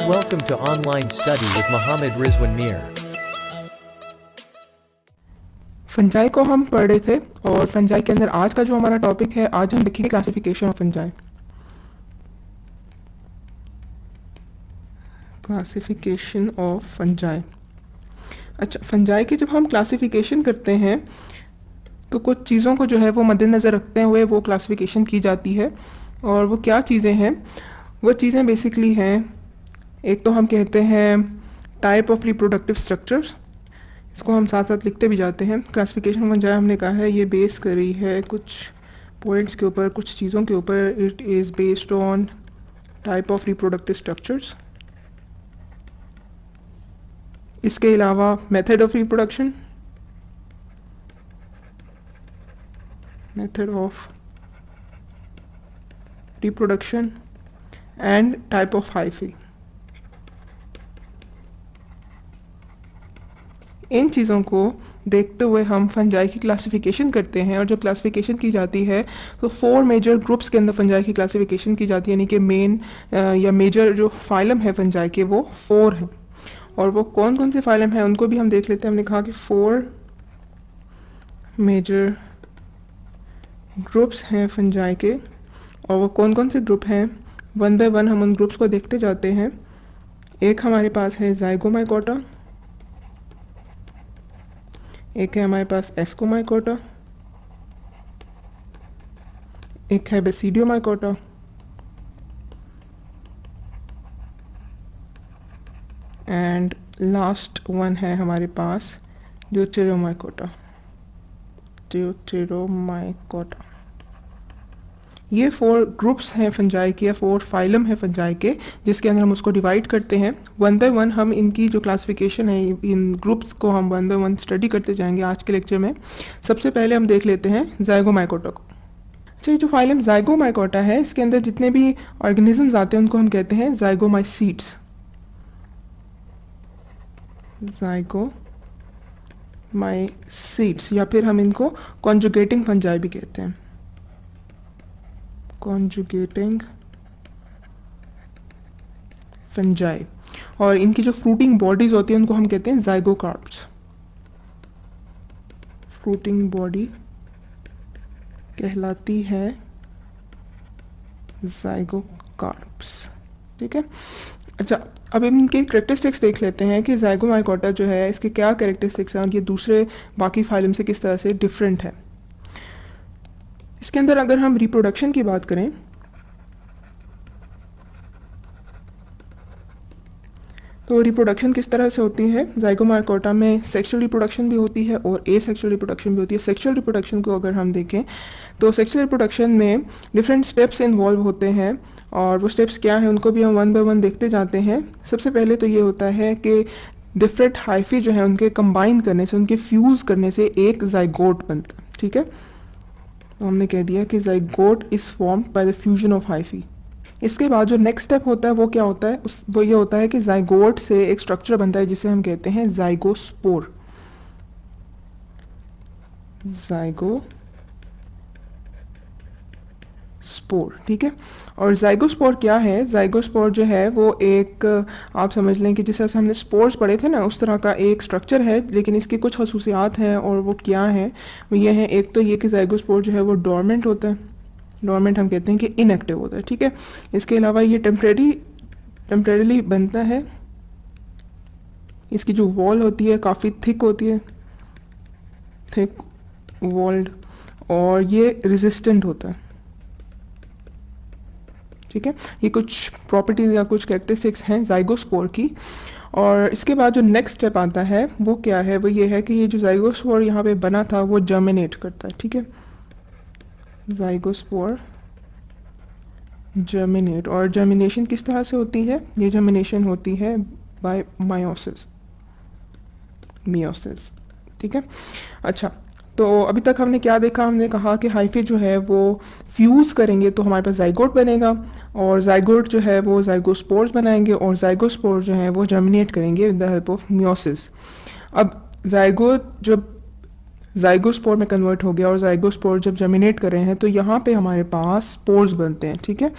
Welcome to Online Study with Mohammed Rizwan Mir. Fungi को हम पढ़ रहे थे और फंजाई के अंदर आज का जो हमारा टॉपिक है, आज हम देखेंगे classification of fungi. Classification of fungi. अच्छा, फंजाई की जब हम क्लासिफिकेशन करते हैं तो कुछ चीज़ों को जो है वो मद्देनज़र रखते हुए वो क्लासिफिकेशन की जाती है। और वो क्या चीज़ें हैं? वो चीज़ें बेसिकली हैं, एक तो हम कहते हैं टाइप ऑफ रिप्रोडक्टिव स्ट्रक्चर्स, इसको हम साथ साथ लिखते भी जाते हैं। क्लासिफिकेशन फंजाई हमने कहा है ये बेस कर रही है कुछ पॉइंट्स के ऊपर, कुछ चीज़ों के ऊपर। It is based on type of reproductive structures. इसके अलावा method of reproduction, method of reproduction and type of hyphae. इन चीज़ों को देखते हुए हम फंजाई की क्लासिफिकेशन करते हैं। और जब क्लासिफिकेशन की जाती है तो 4 मेजर ग्रुप्स के अंदर फंजाई की क्लासिफिकेशन की जाती है, यानी कि मेन या मेजर जो फाइलम है फंजाई के वो 4 हैं। और वो कौन कौन से फाइलम हैं उनको भी हम देख लेते हैं। हमने कहा कि 4 मेजर ग्रुप्स हैं फंजाई के, और वो कौन कौन से ग्रुप हैं, वन बाय वन हम उन ग्रुप्स को देखते जाते हैं। एक हमारे पास है ज़ाइगोमाइकोटा, एक है हमारे पास एस्कोमाइकोटा, एक है बेसिडियोमाइकोटा, एंड लास्ट वन है हमारे पास ड्यूटेरोमाइकोटा। ये 4 ग्रुप्स हैं फंजाई के, या 4 फाइलम है फंजाई के, जिसके अंदर हम उसको डिवाइड करते हैं। वन बाय वन हम इनकी जो क्लासिफिकेशन है, इन ग्रुप्स को हम वन बाय वन स्टडी करते जाएंगे आज के लेक्चर में। सबसे पहले हम देख लेते हैं ज़ाइगोमाइकोटा को। अच्छा, ये जो फाइलम ज़ाइगोमाइकोटा है, इसके अंदर जितने भी ऑर्गेनिजम्स आते हैं उनको हम कहते हैं ज़ाइगोमाइसीड्स। ज़ाइगोमाइसीड्स, या फिर हम इनको कॉन्जुगेटिंग फंजाई भी कहते हैं। Conjugating fungi. और इनकी जो फ्रूटिंग बॉडीज होती है उनको हम कहते हैं ज़ाइगोकार्प्स। फ्रूटिंग बॉडी कहलाती है ज़ाइगोकार्प्स। ठीक है। अच्छा, अब इनके कैरेक्टरिस्टिक्स देख लेते हैं कि ज़ाइगोमाइकोटा जो है इसके क्या कैरेक्टरिस्टिक्स हैं और ये दूसरे बाकी फाइलम से किस तरह से डिफरेंट है। इसके अंदर अगर हम रिप्रोडक्शन की बात करें तो रिप्रोडक्शन किस तरह से होती है। ज़ाइगोमाइकोटा में सेक्सुअल रिप्रोडक्शन भी होती है और एसेक्सुअल रिप्रोडक्शन भी होती है। सेक्सुअल रिप्रोडक्शन को अगर हम देखें तो सेक्सुअल रिप्रोडक्शन में डिफरेंट स्टेप्स इन्वॉल्व होते हैं, और वो स्टेप्स क्या हैं उनको भी हम वन बाय वन देखते जाते हैं। सबसे पहले तो ये होता है कि डिफरेंट हाइफी जो है उनके कंबाइन करने से, उनके फ्यूज़ करने से एक ज़ाइगोट बनता है। ठीक है, तो हमने कह दिया कि zygote is formed by the fusion of hyphae. इसके बाद जो नेक्स्ट स्टेप होता है वो क्या होता है, वो ये होता है कि ज़ाइगोट से एक स्ट्रक्चर बनता है जिसे हम कहते हैं ज़ाइगोस्पोर। ज़ाइगोस्पोर, ठीक है। और ज़ाइगोस्पोर क्या है? ज़ाइगोस्पोर जो है वो एक, आप समझ लें कि जिस तरह से हमने स्पोर्स पढ़े थे ना, उस तरह का एक स्ट्रक्चर है, लेकिन इसकी कुछ खसूसियात हैं। और वो क्या है? वो ये है, एक तो ये कि ज़ाइगोस्पोर जो है वो डोरमेंट होता है। डोरमेंट हम कहते हैं कि इनएक्टिव होता है। ठीक है। इसके अलावा ये टेम्परेरीली बनता है। इसकी जो वॉल होती है काफ़ी थिक होती है, थिक वॉल्ड, और ये रेजिस्टेंट होता है। ठीक है, ये कुछ प्रॉपर्टीज या कुछ कैरेक्टरिस्टिक्स हैं ज़ाइगोस्पोर की। और इसके बाद जो नेक्स्ट स्टेप आता है वो क्या है? वो ये है कि ये जो ज़ाइगोस्पोर यहाँ पे बना था वो जर्मिनेट करता है। ठीक है, ज़ाइगोस्पोर जर्मिनेट। और जर्मिनेशन किस तरह से होती है? ये जर्मिनेशन होती है बाय मायोसिस, मियोसिस। ठीक है। अच्छा, तो अभी तक हमने क्या देखा? हमने कहा कि हाइफी जो है वो फ्यूज़ करेंगे तो हमारे पास ज़ाइगोट बनेगा, और ज़ाइगोट जो है वो ज़ाइगोस्पोर्स बनाएंगे, और ज़ाइगोस्पोर जो है वो जर्मिनेट करेंगे with the help of meiosis. अब ज़ाइगोट जब ज़ाइगोस्पोर में कन्वर्ट हो गया और ज़ाइगोस्पोर जब जर्मिनेट कर रहे हैं तो यहाँ पे हमारे पास स्पोर्स बनते हैं। ठीक है,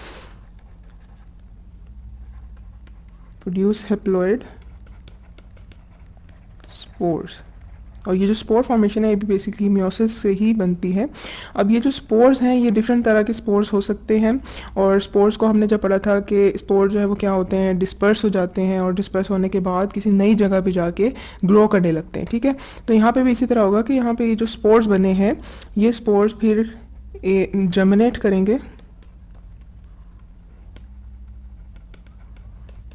प्रोड्यूस हैप्लॉइड स्पोर्स। और ये जो स्पोर फॉर्मेशन है ये भी बेसिकली मियोसिस से ही बनती है। अब ये जो स्पोर्स हैं ये डिफरेंट तरह के स्पोर्स हो सकते हैं, और स्पोर्स को हमने जब पढ़ा था कि स्पोर जो है वो क्या होते हैं, डिस्पर्स हो जाते हैं, और डिस्पर्स होने के बाद किसी नई जगह पे जाके ग्रो करने लगते हैं। ठीक है, तो यहाँ पे भी इसी तरह होगा कि यहाँ पे ये जो स्पोर्स बने हैं ये स्पोर्स फिर जर्मिनेट करेंगे,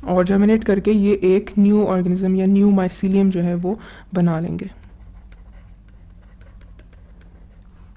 और जर्मिनेट करके ये एक न्यू ऑर्गेनिज्म या न्यू माइसीलियम जो है वो बना लेंगे।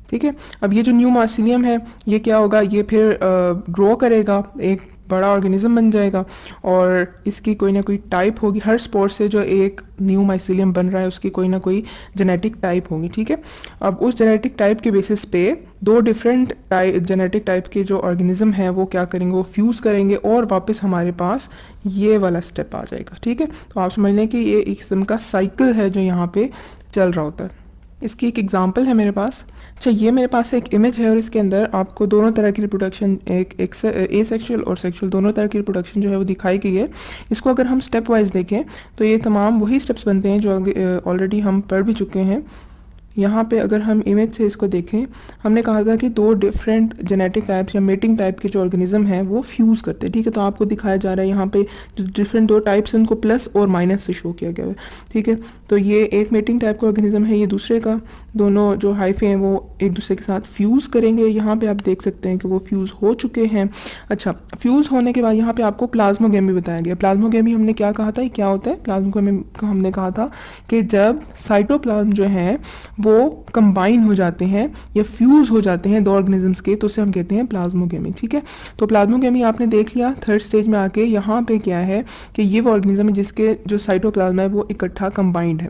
ठीक है, अब ये जो न्यू माइसीलियम है ये क्या होगा, ये फिर ग्रो करेगा, एक बड़ा ऑर्गेनिज्म बन जाएगा, और इसकी कोई ना कोई टाइप होगी। हर स्पोर से जो एक न्यू माइसीलियम बन रहा है उसकी कोई ना कोई जेनेटिक टाइप होगी। ठीक है, अब उस जेनेटिक टाइप के बेसिस पे दो डिफरेंट जेनेटिक टाइप के जो ऑर्गेनिज्म हैं वो क्या करेंगे, वो फ्यूज़ करेंगे, और वापस हमारे पास ये वाला स्टेप आ जाएगा। ठीक है, तो आप समझ लें कि ये एक किस्म का साइकिल है जो यहाँ पे चल रहा होता है। इसकी एक एग्जांपल है मेरे पास। अच्छा, ये मेरे पास एक इमेज है और इसके अंदर आपको दोनों तरह की रिप्रोडक्शन, एक ए सेक्शुअल और सेक्शुअल दोनों तरह की रिप्रोडक्शन जो है वो दिखाई गई है। इसको अगर हम स्टेप वाइज देखें तो ये तमाम वही स्टेप्स बनते हैं जो ऑलरेडी हम पढ़ भी चुके हैं। यहाँ पे अगर हम इमेज से इसको देखें, हमने कहा था कि दो डिफरेंट जेनेटिक टाइप्स या मेटिंग टाइप के जो ऑर्गेनिज्म हैं वो फ्यूज़ करते हैं। ठीक है, तो आपको दिखाया जा रहा है यहाँ पे जो डिफरेंट दो टाइप्स हैं उनको प्लस और माइनस से शो किया गया है। ठीक है, तो ये एक मेटिंग टाइप का ऑर्गेनिज्म है, ये दूसरे का। दोनों जो हाइफे हैं वो एक दूसरे के साथ फ्यूज़ करेंगे। यहाँ पे आप देख सकते हैं कि वो फ्यूज़ हो चुके हैं। अच्छा, फ्यूज़ होने के बाद यहाँ पे आपको प्लाज्मोगेमी बताया गया। प्लाज्मोगेमी हमने क्या कहा था, ये क्या होता है प्लाज्मोगेमी का, हमने कहा था कि जब साइटोप्लाज्म जो है वो कंबाइन हो जाते हैं या फ्यूज हो जाते हैं दो ऑर्गेनिजम्स के, तो उसे हम कहते हैं प्लाज्मोगेमी। ठीक है, तो प्लाज्मोगेमी आपने देख लिया। थर्ड स्टेज में आके यहाँ पे क्या है कि ये वो ऑर्गेनिज्म है जिसके जो साइटोप्लाज्म है वो इकट्ठा कंबाइंड है।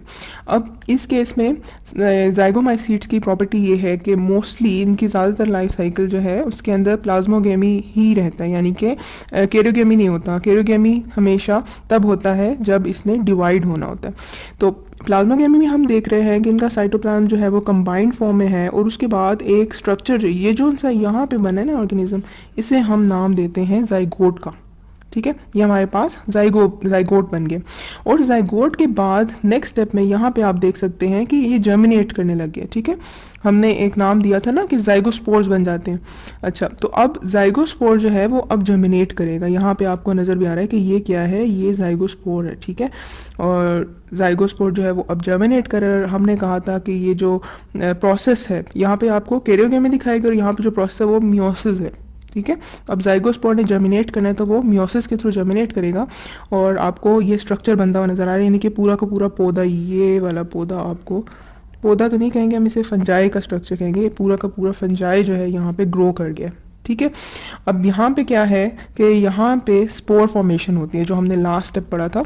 अब इस केस में ज़ाइगोमाइसीट्स की प्रॉपर्टी ये है कि मोस्टली इनकी ज़्यादातर लाइफ साइकिल जो है उसके अंदर प्लाज्मोगेमी ही रहता है, यानी कि कैरियोगेमी नहीं होता। कैरियोगेमी हमेशा तब होता है जब इसने डिवाइड होना होता है। तो प्लाज्मोगेमी में हम देख रहे हैं कि इनका साइटोप्लाज्म जो है वो कंबाइंड फॉर्म में है, और उसके बाद एक स्ट्रक्चर जो ये जो सा यहाँ पे बना है ना ऑर्गेनिज्म, इसे हम नाम देते हैं ज़ाइगोट का। ठीक है, ये हमारे पास ज़ाइगोट बन गए। और ज़ाइगोट के बाद नेक्स्ट स्टेप में यहाँ पे आप देख सकते हैं कि ये जर्मिनेट करने लग गया। ठीक है, हमने एक नाम दिया था ना कि ज़ाइगोस्पोर्स बन जाते हैं। अच्छा, तो अब ज़ाइगोस्पोर जो है वो अब जर्मिनेट करेगा। यहाँ पे आपको नज़र भी आ रहा है कि ये क्या है, ये ज़ाइगोस्पोर है। ठीक है, और ज़ाइगोस्पोर जो है वो अब जर्मिनेट कर रहा है। हमने कहा था कि ये जो प्रोसेस है यहाँ पे आपको कैरियोगेमी दिखाएगा, और यहाँ पे जो प्रोसेस है वो मियोसिस है। ठीक है, अब ज़ाइगोस्पोर ने जर्मिनेट करना है तो वो मियोसिस के थ्रू जर्मिनेट करेगा, और आपको ये स्ट्रक्चर बनता हुआ नज़र आ रहा है, यानी कि पूरा का पूरा पौधा, ये वाला पौधा, आपको पौधा तो नहीं कहेंगे, हम इसे फंजाई का स्ट्रक्चर कहेंगे। ये पूरा का पूरा फंजाई जो है यहाँ पे ग्रो कर गया। ठीक है, अब यहाँ पे क्या है कि यहाँ पे स्पोर फॉर्मेशन होती है, जो हमने लास्ट स्टेप पढ़ा था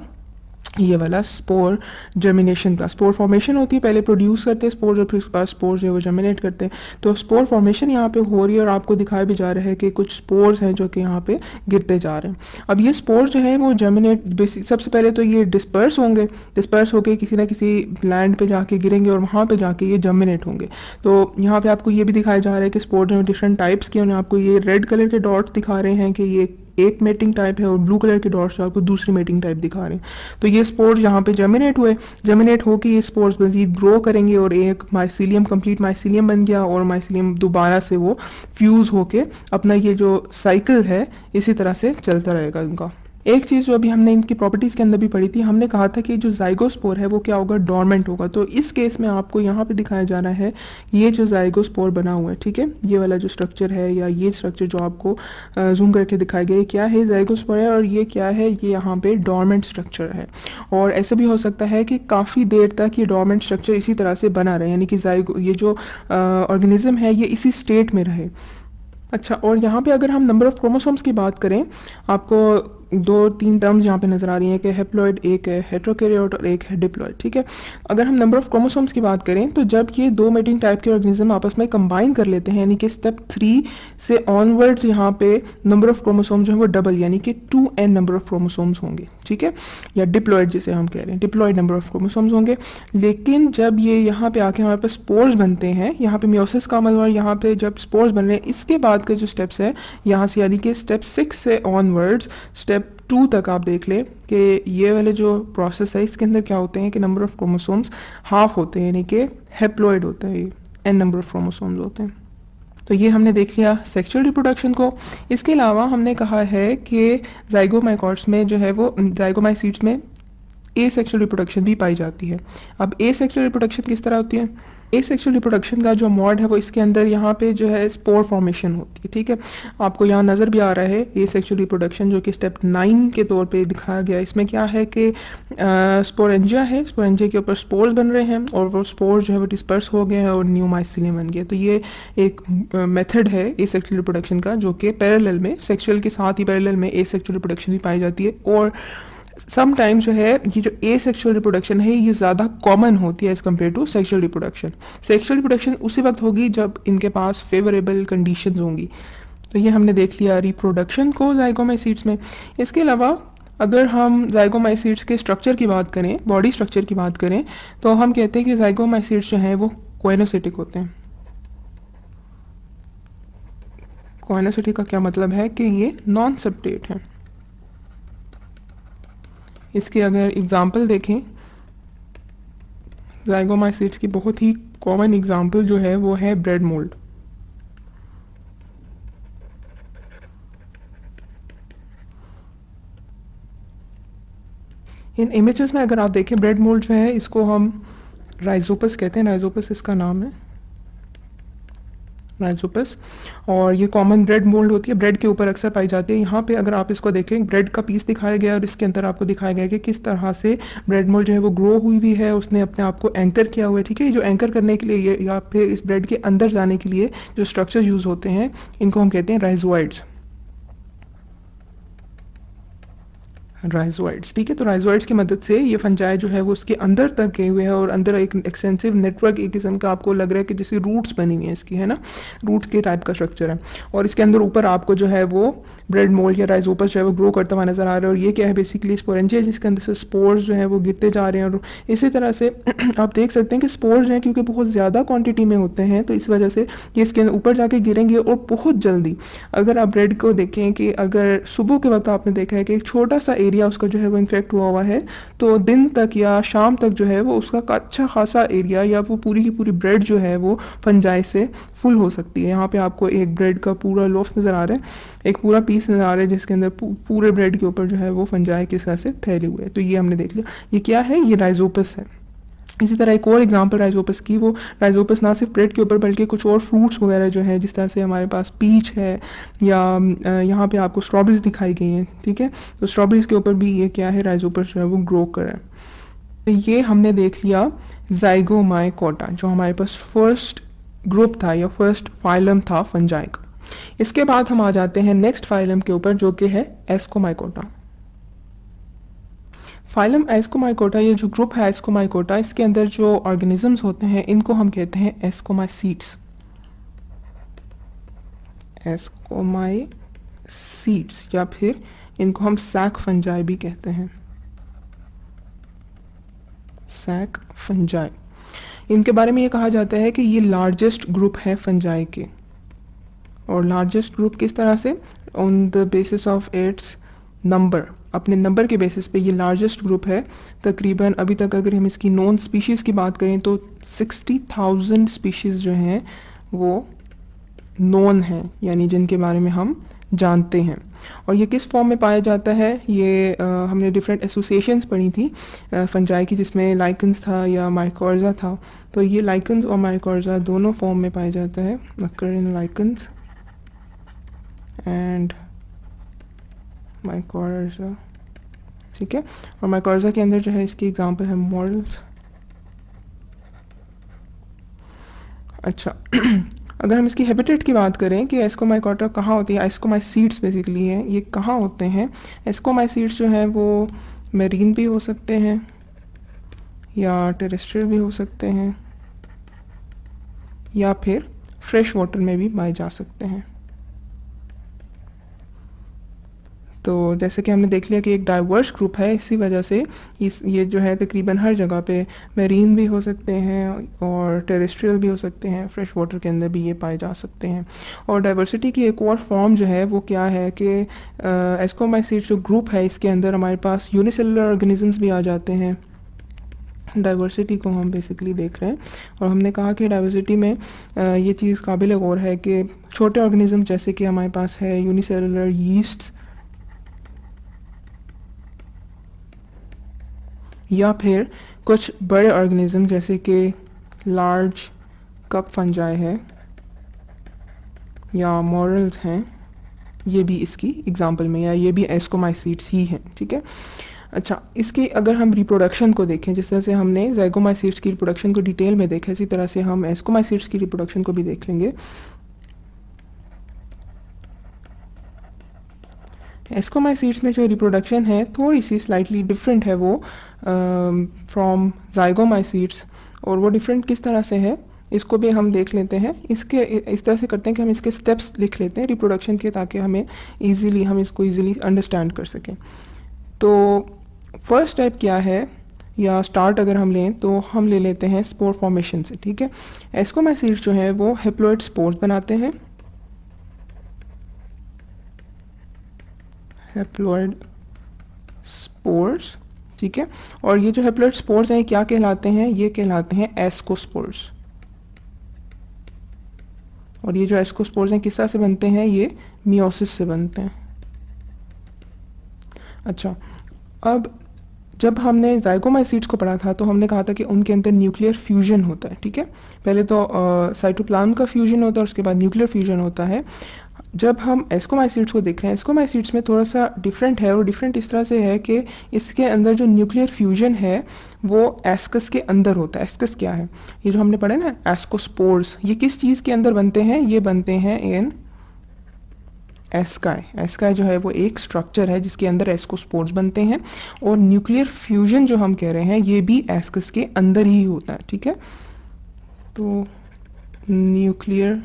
ये वाला स्पोर जर्मिनेशन का। स्पोर फॉर्मेशन होती है, पहले प्रोड्यूस करते हैं स्पोर, फिर उसके बाद स्पोर जो है वो जर्मिनेट करते हैं। तो स्पोर फॉर्मेशन यहाँ पे हो रही है, और आपको दिखाया भी जा रहा है कि कुछ स्पोर्स हैं जो कि यहाँ पे गिरते जा रहे हैं। अब ये स्पोर जो है वो जर्मिनेट, सबसे पहले तो ये डिस्पर्स होंगे, डिस्पर्स होके किसी ना किसी लैंड पे जाके गिरेंगे, और वहाँ पे जाके ये जर्मिनेट होंगे। तो यहाँ पे आपको ये भी दिखाया जा रहा है कि स्पोर जो है डिफरेंट टाइप्स के, उन्हें आपको ये रेड कलर के डॉट्स दिखा रहे हैं कि ये एक मेटिंग टाइप है, और ब्लू कलर के डॉट्स आपको दूसरी मेटिंग टाइप दिखा रहे हैं। तो ये स्पोर्स यहाँ पे जर्मिनेट हुए, जर्मिनेट होकर ये स्पोर्स मजीद ग्रो करेंगे, और एक माइसीलियम, कंप्लीट माइसीलियम बन गया, और माइसीलियम दोबारा से वो फ्यूज़ होके अपना ये जो साइकिल है इसी तरह से चलता रहेगा इनका। एक चीज़ जो अभी हमने इनकी प्रॉपर्टीज़ के अंदर भी पढ़ी थी, हमने कहा था कि जो ज़ाइगोस्पोर है वो क्या होगा, डॉर्मेंट होगा। तो इस केस में आपको यहाँ पे दिखाया जा रहा है ये जो ज़ाइगोस्पोर बना हुआ है। ठीक है, ये वाला जो स्ट्रक्चर है, या ये स्ट्रक्चर जो आपको जूम करके दिखाया गया है, क्या है, ज़ाइगोस्पोर है, और ये क्या है, ये यहाँ पे डॉर्मेंट स्ट्रक्चर है। और ऐसा भी हो सकता है कि काफ़ी देर तक ये डॉर्मेंट स्ट्रक्चर इसी तरह से बना रहे, यानी कि ये जो ऑर्गेनिज्म है ये इसी स्टेट में रहे। अच्छा, और यहाँ पे अगर हम नंबर ऑफ़ क्रोमोसोम्स की बात करें, आपको दो तीन टर्म्स यहाँ पे नज़र आ रही हैं कि हैप्लॉइड एक है हेट्रोकैरियोट और एक है डिप्लॉइड। ठीक है, अगर हम नंबर ऑफ़ क्रोमोसोम्स की बात करें तो जब ये दो मेटिंग टाइप के ऑर्गेनिज्म आपस में कंबाइन कर लेते हैं, यानी कि स्टेप 3 से ऑनवर्ड्स यहाँ पे नंबर ऑफ़ क्रोमोसोम्स जो है वो डबल, यानी कि 2n नंबर ऑफ़ क्रोमोसोम्स होंगे। ठीक है, या डिप्लॉइड जिसे हम कह रहे हैं, डिप्लॉइड नंबर ऑफ़ क्रोमोसोम्स होंगे। लेकिन जब ये यहाँ पे आके हमारे पास स्पोर्स बनते हैं, यहाँ पे मियोसिस का अमल हुआ, यहाँ पे जब स्पोर्स बन रहे हैं, इसके बाद के जो स्टेप्स है यहाँ से, यानी कि स्टेप 6 से ऑनवर्ड्स स्टेप 2 तक आप देख लें कि ये वाले जो प्रोसेस है इसके अंदर क्या होते हैं कि नंबर ऑफ क्रोमोसोम्स हाफ होते हैं, यानी कि हेप्लॉइड होता है, ये n नंबर ऑफ क्रोमोसोम्स होते हैं। तो ये हमने देख लिया सेक्सुअल रिप्रोडक्शन को। इसके अलावा हमने कहा है कि जाइगोमाइकोट्स में जो है वो जाइगोमाइसीट्स में ए सेक्सुअल रिप्रोडक्शन भी पाई जाती है। अब ए सेक्सुअल रिप्रोडक्शन किस तरह होती है? ए सेक्सुअल रिप्रोडक्शन का जो मोड है वो इसके अंदर यहाँ पे जो है स्पोर फॉर्मेशन होती है, ठीक है। आपको यहाँ नज़र भी आ रहा है ए सेक्सुअल रिप्रोडक्शन जो कि स्टेप 9 के तौर पे दिखाया गया है। इसमें क्या है कि स्पोरेंजिया है, स्पोरेंजिया के ऊपर स्पोर्स बन रहे हैं और वो स्पोर्स जो है वो डिस्पर्स हो गए हैं और न्यू माइसीलियम बन गए। तो ये एक मेथड है ए सेक्सुअल रिप्रोडक्शन का जो कि पैरेलल में सेक्सुअल के साथ ही पैरेलल में ए सेक्सुअल रिप्रोडक्शन भी पाई जाती है। और समटाइम्स जो है ये जो ए सेक्सुअल रिप्रोडक्शन है ये ज़्यादा कॉमन होती है as compare to sexual reproduction. Sexual reproduction उसी वक्त होगी जब इनके पास फेवरेबल कंडीशंस होंगी। तो ये हमने देख लिया रिप्रोडक्शन को जाइगोमाइसीट्स में। इसके अलावा अगर हम जाइगोमाइसीट्स के स्ट्रक्चर की बात करें, बॉडी स्ट्रक्चर की बात करें, तो हम कहते हैं कि जाइगोमाइसीट्स जो हैं वो कोएनोसिटिक होते हैं। कोएनोसिटिक का क्या मतलब है कि ये नॉन सेप्टेट हैं। इसके अगर एग्जाम्पल देखें, जाइगोमाइसीट्स की बहुत ही कॉमन एग्जाम्पल जो है वो है ब्रेड मोल्ड। इन इमेजेस में अगर आप देखें ब्रेड मोल्ड जो है इसको हम राइजोपस कहते हैं, राइजोपस इसका नाम है, राइजोपस। और ये कॉमन ब्रेड मोल्ड होती है, ब्रेड के ऊपर अक्सर पाई जाती है। यहाँ पे अगर आप इसको देखें ब्रेड का पीस दिखाया गया और इसके अंदर आपको दिखाया गया कि किस तरह से ब्रेड मोल्ड जो है वो ग्रो हुई भी है, उसने अपने आप को एंकर किया हुआ है, ठीक है। जो एंकर करने के लिए या फिर इस ब्रेड के अंदर जाने के लिए जो स्ट्रक्चर यूज़ होते हैं इनको हम कहते हैं राइजोइड्स, राइजोइड्स, ठीक है। तो राइजोइड्स की मदद से ये फंजाई जो है वो उसके अंदर तक गए हुए हैं और अंदर एक एक्सटेंसिव नेटवर्क एक किस्म का आपको लग रहा है कि जैसे रूट्स बनी हुई है इसकी, है ना, रूट्स के टाइप का स्ट्रक्चर है। और इसके अंदर ऊपर आपको जो है वो ब्रेड मोल्ड या राइजोपस जो है वो ग्रो करता हुआ नजर आ रहा है। और ये क्या है, बेसिकली स्पोरेंजिया, जिसके अंदर से स्पोर्स जो है वो गिरते जा रहे हैं। और इसी तरह से आप देख सकते हैं कि स्पोर्स हैं क्योंकि बहुत ज़्यादा क्वान्टिटी में होते हैं तो इस वजह से ये इसके ऊपर जाके गिरेंगे और बहुत जल्दी। अगर आप ब्रेड को देखें कि अगर सुबह के वक्त आपने देखा है कि एक छोटा सा एरिया उसका जो है वो इन्फेक्ट हुआ है तो दिन तक या शाम तक जो है वो उसका अच्छा खासा एरिया या वो पूरी की पूरी ब्रेड जो है वो फंजाई से फुल हो सकती है। यहाँ पे आपको एक ब्रेड का पूरा लोफ नज़र आ रहा है, एक पूरा पीस नज़र आ रहा है जिसके अंदर पूरे ब्रेड के ऊपर जो है वो फंजाई किस तरह से फैले हुए हैं। तो ये हमने देख लिया, ये क्या है, ये राइजोपस है। इसी तरह एक और एग्जांपल राइजोपस की, वो राइजोपस ना सिर्फ ब्रेड के ऊपर बल्कि कुछ और फ्रूट्स वगैरह जो है, जिस तरह से हमारे पास पीच है या यहाँ पे आपको स्ट्रॉबेरीज दिखाई गई हैं, ठीक है। तो स्ट्रॉबेरीज के ऊपर भी ये क्या है, राइजोपस जो है वो ग्रो कर रहा है। तो ये हमने देख लिया जाइगोमाइकोटा, जो हमारे पास फर्स्ट ग्रुप था या फर्स्ट फाइलम था फंजाई का। इसके बाद हम आ जाते हैं नेक्स्ट फाइलम के ऊपर जो कि है एस्कोमाइकोटा। फाइलम एस्कोमाइकोटा, ये जो ग्रुप है एस्कोमाइकोटा, इसके अंदर जो ऑर्गेनिजम्स होते हैं इनको हम कहते हैं एस्कोमाइसीट्स, एस्कोमाइसीट्स, या फिर इनको हम सैक फंजाई भी कहते हैं, सैक फंजाई। इनके बारे में ये कहा जाता है कि ये लार्जेस्ट ग्रुप है फंजाई के। और लार्जेस्ट ग्रुप किस तरह से, on the basis of its number, अपने नंबर के बेसिस पे ये लार्जेस्ट ग्रुप है। तकरीबन अभी तक अगर हम इसकी नॉन स्पीशीज़ की बात करें तो 60,000 स्पीशीज़ जो हैं वो नॉन हैं, यानी जिनके बारे में हम जानते हैं। और ये किस फॉर्म में पाया जाता है, ये हमने डिफरेंट एसोसिएशंस पढ़ी थी फंजाई की, जिसमें लाइकन्स था या माइकोर्जा था। तो ये लाइकन्स और माइकोर्जा दोनों फॉर्म में पाया जाता है, अकर इन लाइकन्स एंड माइकोर्जा, ठीक है। और माइकोर्जा के अंदर जो है इसकी एग्जांपल है मॉडल्स। अच्छा अगर हम इसकी हैबिटेट की बात करें कि एस्कोमाइकोटा कहाँ होती है, एस्कोमाइसीट्स बेसिकली है, ये कहाँ होते हैं। एस्कोमाइसीट्स जो हैं वो मेरीन भी हो सकते हैं या टेरेस्ट्रियल भी हो सकते हैं या फिर फ्रेश वाटर में भी पाए जा सकते हैं। तो जैसे कि हमने देख लिया कि एक डाइवर्स ग्रुप है, इसी वजह से ये जो है तकरीबन हर जगह पे मेरीन भी हो सकते हैं और टेरेस्ट्रियल भी हो सकते हैं, फ्रेश वाटर के अंदर भी ये पाए जा सकते हैं। और डाइवर्सिटी की एक और फॉर्म जो है वो क्या है कि एस्कोमाइसीट्स जो ग्रुप है इसके अंदर हमारे पास यूनिसेलुलर ऑर्गेनिजम्स भी आ जाते हैं। डाइवर्सिटी को हम बेसिकली देख रहे हैं और हमने कहा कि डाइवर्सिटी में ये चीज़ काबिल गौर है कि छोटे ऑर्गेनिज्म जैसे कि हमारे पास है यूनिसेलुलर यीस्ट या फिर कुछ बड़े ऑर्गेनिज्म जैसे कि लार्ज कप फंजाई है या मॉरल्स हैं, ये भी इसकी एग्जांपल में, या ये भी एस्कोमाइसीट्स ही हैं। ठीक है, अच्छा, इसकी अगर हम रिप्रोडक्शन को देखें, जिस तरह से हमने ज़ाइगोमाइसीट्स की रिप्रोडक्शन को डिटेल में देखा, इसी तरह से हम एस्कोमाइसीट्स की रिप्रोडक्शन को भी देख लेंगे। एस्कोमाइसीट्स में जो रिप्रोडक्शन है थोड़ी सी स्लाइटली डिफरेंट है वो फ्रॉम ज़ाइगोमाइसीट्स, और वो डिफरेंट किस तरह से है इसको भी हम देख लेते हैं। इसके इस तरह से करते हैं कि हम इसके स्टेप्स लिख लेते हैं रिप्रोडक्शन के, ताकि हम इसको ईज़िली अंडरस्टैंड कर सकें। तो फर्स्ट स्टेप क्या है, या स्टार्ट अगर हम लें तो हम ले लेते हैं स्पोर फॉर्मेशन से। ठीक है, एस्कोमाइसीट्स जो है वो हेप्लॉइड स्पोर्स बनाते हैं, हेप्लॉइड स्पोर्स। ठीक है, और ये जो हेप्लॉइड स्पोर्स हैं क्या कहलाते हैं, ये कहलाते हैं एस्कोस्पोर्स। और ये जो एस्कोस्पोर्स हैं किस तरह से बनते हैं, ये मियोसिस से बनते हैं। अच्छा, अब जब हमने ज़ाइगोमाइसीट्स को पढ़ा था तो हमने कहा था कि उनके अंदर न्यूक्लियर फ्यूजन होता है। ठीक है, पहले तो साइटोप्लाज्म का फ्यूजन होता है और उसके बाद न्यूक्लियर फ्यूजन होता है। जब हम एस्कोमाइसीट्स को देख रहे हैं, एस्कोमाइसीट्स में थोड़ा सा डिफरेंट है, और डिफरेंट इस तरह से है कि इसके अंदर जो न्यूक्लियर फ्यूजन है वो एस्कस के अंदर होता है। एस्कस क्या है, ये जो हमने पढ़ा ना एस्कोस्पोर्स, ये किस चीज़ के अंदर बनते हैं, ये बनते हैं इन एस्काई। एस्काई जो है वो एक स्ट्रक्चर है जिसके अंदर एस्कोस्पोर्स बनते हैं, और न्यूक्लियर फ्यूजन जो हम कह रहे हैं ये भी एस्कस के अंदर ही होता है। ठीक है, तो न्यूक्लियर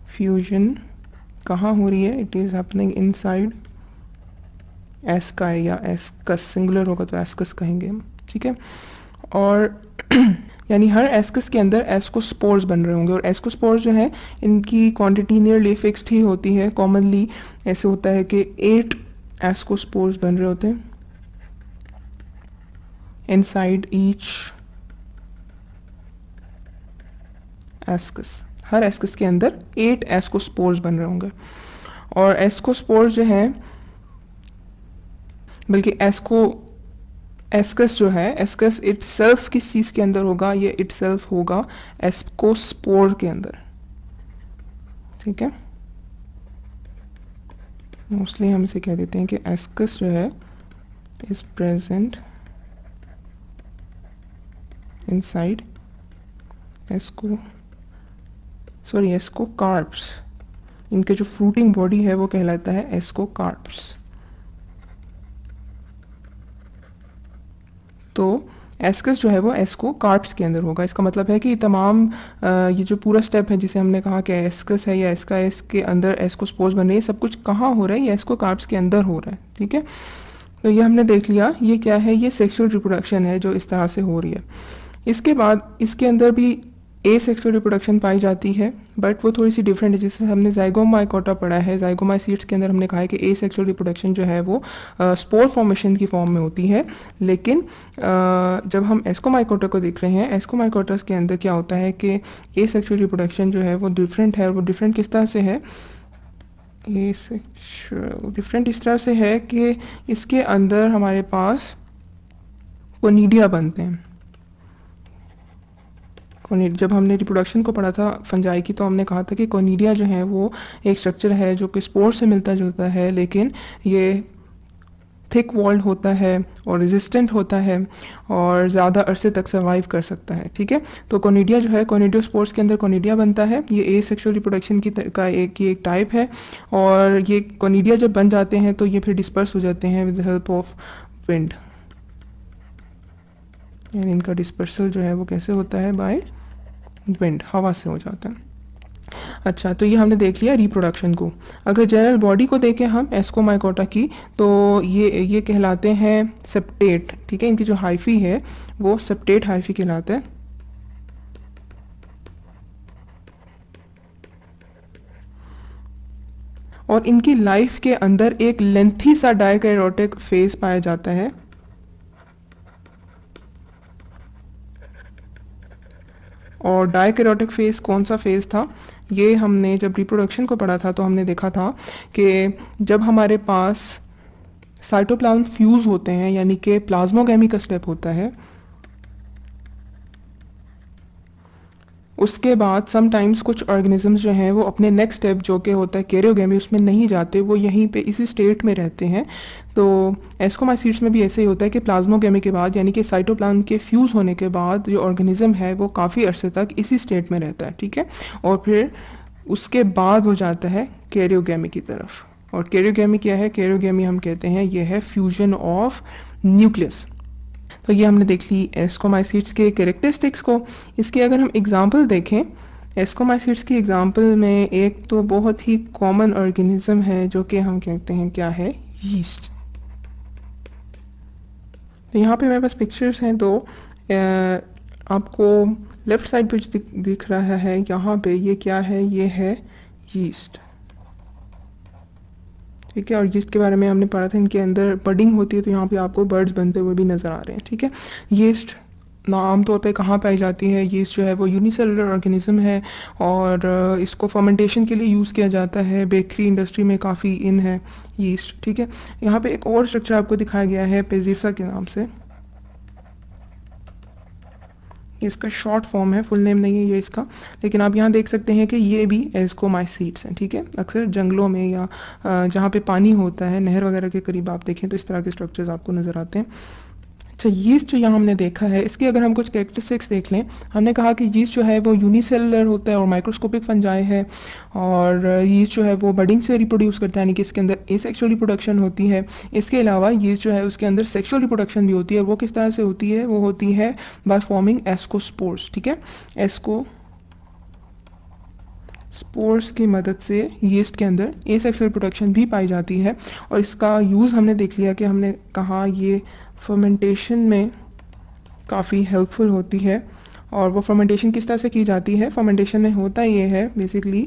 फ्यूजन कहाँ हो रही है, it is happening inside ASCII, या एस्कस, सिंगुलर होगा तो एस्कस कहेंगे हम। ठीक है, और यानी हर एस्कस के अंदर एस्कोस्पोर्स बन रहे होंगे, और एस्कोस्पोर्स जो है इनकी क्वांटिटी नियरली फिक्स्ड ही होती है। कॉमनली ऐसे होता है कि 8 एस्कोस्पोर्स बन रहे होते हैं इनसाइड ईच एस्कस। हर एस्कस के अंदर 8 एस्कोस्पोर्स बन रहे होंगे, और एस्कोस्पोर्स जो हैं, बल्कि एस्कस जो है, एस्कस इटसेल्फ किस चीज़ के अंदर होगा, ये इटसेल्फ होगा एस्कोस्पोर के अंदर। ठीक है, मोस्टली हम इसे कह देते हैं कि एस्कस जो है इज प्रेजेंट इनसाइड एस्कोकार्प्स। इनके जो फ्रूटिंग बॉडी है वो कहलाता है एस्कोकार्प्स। तो एस्कस जो है वो एस्कोकार्प्स के अंदर होगा। इसका मतलब है कि तमाम ये जो पूरा स्टेप है जिसे हमने कहा कि एस्कस है या एस्काइस के अंदर एस्कोस्पोर्स बन रही है, सब कुछ कहाँ हो रहा है, ये एस्कोकार्प्स के अंदर हो रहा है। ठीक है, तो ये हमने देख लिया, ये क्या है, ये सेक्सुअल रिप्रोडक्शन है जो इस तरह से हो रही है। इसके बाद इसके अंदर भी एसेक्सुअल रिप्रोडक्शन पाई जाती है, बट वो थोड़ी सी डिफरेंट है। जैसे हमने ज़ाइगोमाइकोटा पढ़ा है, ज़ाइगोमाइसीट्स के अंदर हमने कहा है कि एसेक्सुअल रिप्रोडक्शन जो है वो स्पोर फॉर्मेशन की फॉर्म में होती है। लेकिन जब हम एस्कोमाइकोटा को देख रहे हैं, एस्कोमाइकोटस के अंदर क्या होता है कि एसेक्सुअल रिप्रोडक्शन जो है वो डिफरेंट है। और वो डिफरेंट किस तरह से है, एसेक्सुअल डिफरेंट इस तरह से है कि इसके अंदर हमारे पास कोनिडिया बनते हैं। जब हमने रिप्रोडक्शन को पढ़ा था फंजाई की, तो हमने कहा था कि कोनिडिया जो है वो एक स्ट्रक्चर है जो कि स्पोर से मिलता जुलता है, लेकिन ये थिक वॉल्ड होता है और रेजिस्टेंट होता है और ज़्यादा अरसे तक सर्वाइव कर सकता है। ठीक है, तो कोनिडिया जो है, कोनिडियोस्पोर्स के अंदर कोनिडिया बनता है। ये एसेक्सुअल रिप्रोडक्शन का एक टाइप है, और ये कोनिडिया जब बन जाते हैं तो ये फिर डिस्पर्स हो जाते हैं with the help of wind. यानी इनका डिस्पर्सल जो है वो कैसे होता है, बाय विंड, हवा से हो जाता है। अच्छा, तो ये हमने देख लिया रिप्रोडक्शन को। अगर जनरल बॉडी को देखें हम एस्कोमाइकोटा की, तो ये कहलाते हैं सेप्टेट, ठीक है। इनकी जो हाइफी है वो सेप्टेट हाइफी कहलाता है। और इनकी लाइफ के अंदर एक लेंथी सा डायकैरोटिक फेज पाया जाता है। और डायकैरोटिक फेज कौन सा फेज था, ये हमने जब रिप्रोडक्शन को पढ़ा था तो हमने देखा था कि जब हमारे पास साइटोप्लाज्म फ्यूज होते हैं, यानी कि प्लाज्मोगेमी का स्टेप होता है, उसके बाद समटाइम्स कुछ ऑर्गेनिजम्स जो हैं वो अपने नेक्स्ट स्टेप जो कि होता है कैरियोगेमी, उसमें नहीं जाते, वो यहीं पे इसी स्टेट में रहते हैं। तो एस्कोमाइसीट्स में भी ऐसे ही होता है कि प्लाज्मोगेमी के बाद, यानी कि साइटोप्लाज्म के फ्यूज़ होने के बाद जो ऑर्गेनिज्म है वो काफ़ी अरसे तक इसी स्टेट में रहता है, ठीक है। और फिर उसके बाद हो जाता है कैरियोगेमी की तरफ। और कैरियोगेमी क्या है, कैरियोगेमी हम कहते हैं ये है फ्यूजन ऑफ न्यूक्लियस। तो ये हमने देख ली एस्कोमाइसीट्स के कैरेक्टरिस्टिक्स को। इसके अगर हम एग्जांपल देखें, एस्कोमाइसीट्स की एग्जांपल में एक तो बहुत ही कॉमन ऑर्गेनिज्म है जो कि हम कहते हैं क्या है, यीस्ट। तो यहाँ पे मेरे पास पिक्चर्स हैं, तो आपको लेफ्ट साइड पे दिख रहा है यहाँ पे, ये क्या है, ये है यीस्ट, ठीक है। और यीस्ट के बारे में हमने पढ़ा था, इनके अंदर बडिंग होती है, तो यहाँ पे आपको बर्ड्स बनते हुए भी नज़र आ रहे हैं, ठीक है। यीस्ट आमतौर पे कहाँ पाई जाती है, यीस्ट जो है वो यूनिसेलुलर ऑर्गेनिज्म है और इसको फर्मेंटेशन के लिए यूज़ किया जाता है। बेकरी इंडस्ट्री में काफ़ी इन है यीस्ट, ठीक है। यहाँ पे एक और स्ट्रक्चर आपको दिखाया गया है पेजिसा के नाम से, इसका शॉर्ट फॉर्म है, फुल नेम नहीं है ये इसका, लेकिन आप यहाँ देख सकते हैं कि ये भी एस्कोमाइसीट्स हैं, ठीक है। अक्सर जंगलों में या जहाँ पे पानी होता है, नहर वगैरह के करीब आप देखें तो इस तरह के स्ट्रक्चर्स आपको नज़र आते हैं। अच्छा, यीस्ट जो यहाँ हमने देखा है, इसकी अगर हम कुछ कैरेक्टरिस्टिक्स देख लें, हमने कहा कि यीस्ट जो है वो यूनिसेलुलर होता है और माइक्रोस्कोपिक फंजाई है। और यीस्ट जो है वो बडिंग से रिप्रोड्यूस करता है, यानी कि इसके अंदर एसेक्सुअल रिप्रोडक्शन होती है। इसके अलावा यीस्ट जो है उसके अंदर सेक्सुअल रिप्रोडक्शन भी होती है। वो किस तरह से होती है, वो होती है बाय फॉर्मिंग एस्कोस्पोर्स, ठीक है। एस्को स्पोर्स की मदद से यीस्ट के अंदर एसेक्सुअल रिप्रोडक्शन भी पाई जाती है। और इसका यूज़ हमने देख लिया कि हमने कहा ये फर्मेंटेशन में काफ़ी हेल्पफुल होती है। और वो फर्मेंटेशन किस तरह से की जाती है, फर्मेंटेशन में होता ये है बेसिकली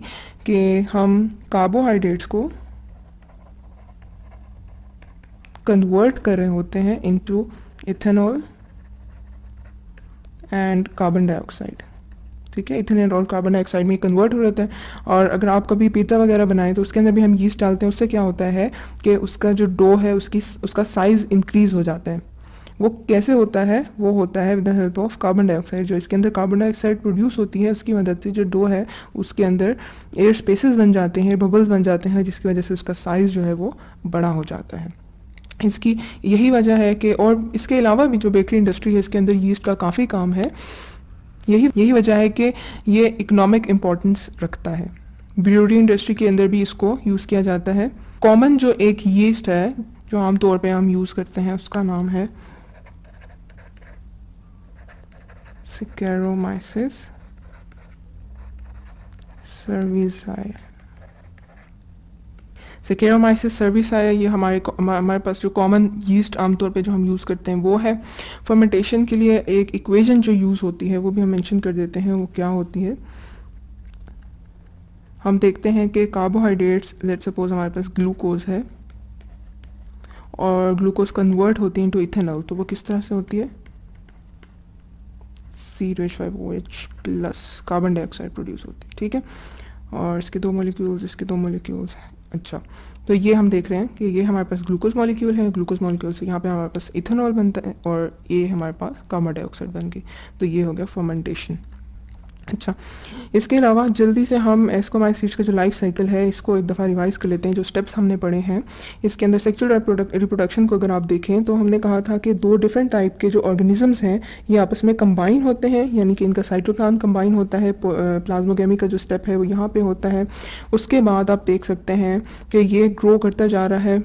कि हम कार्बोहाइड्रेट्स को कन्वर्ट कर रहे होते हैं into ethanol and carbon dioxide, ठीक है। इथेनॉल और कार्बन डाइऑक्साइड में कन्वर्ट हो जाता है। और अगर आप कभी पिज़्ज़ा वगैरह बनाएं तो उसके अंदर भी हम यीस्ट डालते हैं, उससे क्या होता है कि उसका जो डो है उसका साइज़ इंक्रीज़ हो जाता है। वो कैसे होता है, वो होता है with the help of carbon dioxide. जो इसके अंदर कार्बन डाइऑक्साइड प्रोड्यूस होती है उसकी मदद से जो डो है उसके अंदर एयर स्पेसेस बन जाते हैं, बबल्स बन जाते हैं, जिसकी वजह से उसका साइज़ जो है वो बड़ा हो जाता है। इसकी यही वजह है कि, और इसके अलावा भी जो बेकरी इंडस्ट्री है इसके अंदर यीस्ट का काफ़ी काम है। यही वजह है कि ये इकोनॉमिक इम्पोर्टेंस रखता है। ब्रूअरी इंडस्ट्री के अंदर भी इसको यूज़ किया जाता है। कॉमन जो एक यीस्ट है जो आमतौर पे हम यूज़ करते हैं उसका नाम है Saccharomyces cerevisiae। Saccharomyces cerevisiae ये हमारे पास जो कॉमन यीस्ट आमतौर पे जो हम यूज़ करते हैं वो है। फर्मेंटेशन के लिए एक इक्वेशन जो यूज़ होती है वो भी हम मेंशन कर देते हैं, वो क्या होती है। हम देखते हैं कि कार्बोहाइड्रेट्स, लेट्स सपोज हमारे पास ग्लूकोज है और ग्लूकोज कन्वर्ट होती है इनटू इथेनॉल, तो वो किस तरह से होती है, C5OH plus carbon dioxide produce होती है, ठीक है। और इसके दो मॉलिक्यूल्स अच्छा, तो ये हम देख रहे हैं कि ये हमारे पास ग्लूकोज मॉलिक्यूल है, ग्लूकोज मॉलिक्यूल से यहाँ पे हमारे पास इथेनॉल बनता है और ये हमारे पास कार्बन डाइऑक्साइड बन गई, तो ये हो गया फर्मेंटेशन। अच्छा, इसके अलावा जल्दी से हम एस्कोमाइसीट्स का जो लाइफ साइकिल है इसको एक दफ़ा रिवाइज कर लेते हैं, जो स्टेप्स हमने पढ़े हैं। इसके अंदर सेक्सुअल रिप्रोडक्शन को अगर आप देखें तो हमने कहा था कि दो डिफरेंट टाइप के जो ऑर्गेनिजम्स हैं ये आपस में कंबाइन होते हैं, यानी कि इनका साइटोप्लाज्म कंबाइन होता है। प्लाज्मोगेमी का जो स्टेप है वो यहाँ पे होता है। उसके बाद आप देख सकते हैं कि ये ग्रो करता जा रहा है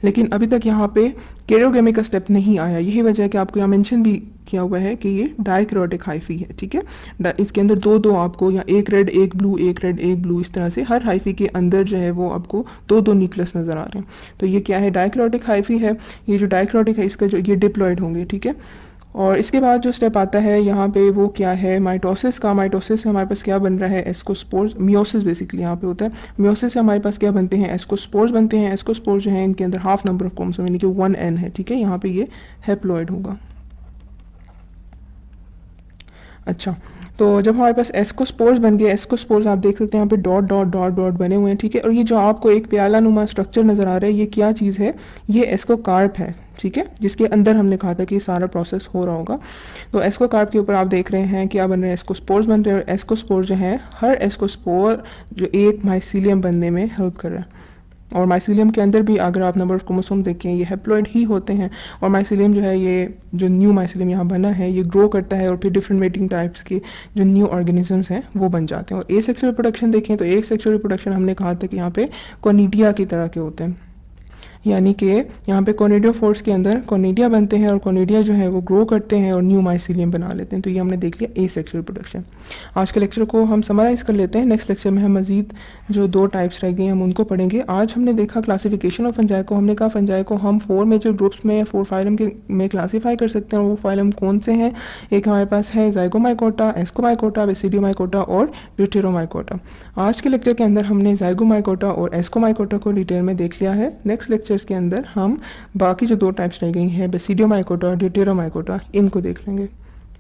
लेकिन अभी तक यहाँ पे कैरियोगेमी का स्टेप नहीं आया। यही वजह है कि आपको यहाँ मेंशन भी किया हुआ है कि ये डाइक्रोटिक हाइफी है, ठीक है। इसके अंदर दो दो आपको, या एक रेड एक ब्लू, एक रेड एक ब्लू, इस तरह से हर हाइफी के अंदर जो है वो आपको दो दो न्यूक्लियस नज़र आ रहे हैं। तो ये क्या है, डाइक्रोटिक हाइफी है। ये जो डाइक्रोटिक है इसका जो ये डिप्लॉयड होंगे, ठीक है। और इसके बाद जो स्टेप आता है यहाँ पे वो क्या है, माइटोसिस का। माइटोसिस से हमारे पास क्या बन रहा है, एस्कोस्पोर्स। मियोसिस बेसिकली यहाँ पे होता है। मियोसिस से हमारे पास क्या बनते हैं, एस्कोस्पोर्स बनते हैं। एस्कोस्पोर्स जो है इनके अंदर हाफ नंबर ऑफ क्रोमोसोम यानी कि 1n है, ठीक है। यहाँ पे ये हैप्लॉइड होगा। अच्छा, तो जब हमारे पास एस्कोस्पोर्स बन गए, एस्कोस्पोर्स आप देख सकते हैं यहाँ पे डॉट डॉट डॉट डॉट बने हुए हैं, ठीक है। और ये जो आपको एक प्याला नुमा स्ट्रक्चर नज़र आ रहा है, ये क्या चीज़ है, ये एस्कोकार्प है, ठीक है, जिसके अंदर हमने कहा था कि सारा प्रोसेस हो रहा होगा। तो एस्कोकार्प के ऊपर आप देख रहे हैं क्या बन रहे हैं, एस्कोस्पोर्स बन रहे हैं। और एस्कोस्पोर जो है, हर एस्कोस्पोर जो एक माइसीलियम बनने में हेल्प कर रहा है। और माइसीलियम के अंदर भी अगर आप नंबर ऑफ क्रोमोसोम देखें, ये हैप्लॉइड ही होते हैं। और माइसीलियम जो है, ये जो न्यू माइसीलियम यहाँ बना है, ये ग्रो करता है और फिर डिफरेंट मेटिंग टाइप्स के जो न्यू ऑर्गेनिजम्स हैं वो बन जाते हैं। और ए सेक्सुअल रिप्रोडक्शन देखें तो एक सेक्सुअल रिप्रोडक्शन हमने कहा था कि यहाँ पे कोनिडिया की तरह के होते हैं, यानी कि यहाँ पे कोनिडियोफोर्स के अंदर कोनिडिया बनते हैं और कोनिडिया जो है वो ग्रो करते हैं और न्यू माइसीलियम बना लेते हैं। तो ये हमने देख लिया ए सेक्सुअल रिप्रोडक्शन। आज के लेक्चर को हम समराइज़ कर लेते हैं। नेक्स्ट लेक्चर में हम मजीद जो दो टाइप्स रह गए हम उनको पढ़ेंगे। आज हमने देखा क्लासिफिकेशन ऑफ फंजाई को। हमने कहा फंजाई को हम 4 मेजर ग्रुप्स में या 4 फाइलम के में क्लासीफाई कर सकते हैं। और वो फाइलम कौन से हैं, एक हमारे पास है ज़ाइगोमाइकोटा, एस्कोमाइकोटा, बेसिडियोमाइकोटा और ड्यूटेरोमाइकोटा। आज के लेक्चर के अंदर हमने ज़ाइगोमाइकोटा और एस्कोमाइकोटा को डिटेल में देख लिया है। नेक्स्ट लेक्चर्स के अंदर हम बाकी जो दो टाइप्स रह गई हैं, बेसिडियोमाइकोटा और ड्यूटेरोमाइकोटा, इनको देख लेंगे।